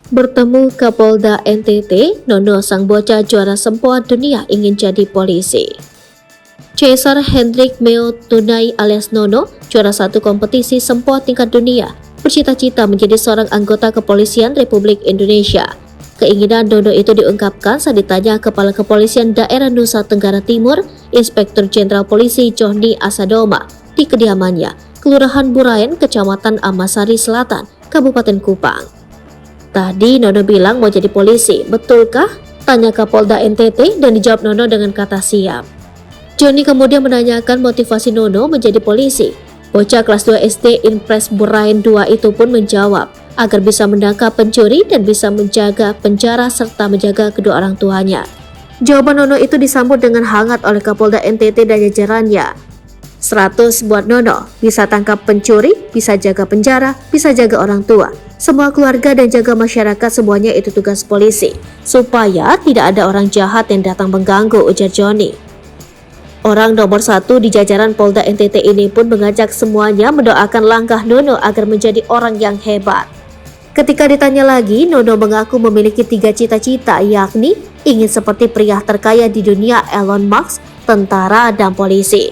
Bertemu Kapolda NTT, Nono sang bocah juara sempoa dunia ingin jadi polisi. Cesar Hendrik Meo Tunai alias Nono, juara satu kompetisi sempoa tingkat dunia, bercita-cita menjadi seorang anggota kepolisian Republik Indonesia. Keinginan Nono itu diungkapkan saat ditanya Kepala Kepolisian Daerah Nusa Tenggara Timur, Inspektur Jenderal Polisi Johnny Asadoma, di kediamannya, Kelurahan Buraen, Kecamatan Amasari Selatan, Kabupaten Kupang. Tadi Nono bilang mau jadi polisi, betulkah? Tanya Kapolda NTT dan dijawab Nono dengan kata siap. Johnny kemudian menanyakan motivasi Nono menjadi polisi. Bocah kelas 2 SD Inpres Buraen 2 itu pun menjawab agar bisa menangkap pencuri dan bisa menjaga penjara serta menjaga kedua orang tuanya. Jawaban Nono itu disambut dengan hangat oleh Kapolda NTT dan jajarannya. 100 buat Nono, bisa tangkap pencuri, bisa jaga penjara, bisa jaga orang tua. Semua keluarga dan jaga masyarakat semuanya itu tugas polisi, supaya tidak ada orang jahat yang datang mengganggu, ujar Johnny. Orang nomor 1 di jajaran Polda NTT ini pun mengajak semuanya mendoakan langkah Nono agar menjadi orang yang hebat. Ketika ditanya lagi, Nono mengaku memiliki 3 cita-cita, yakni ingin seperti pria terkaya di dunia Elon Musk, tentara, dan polisi.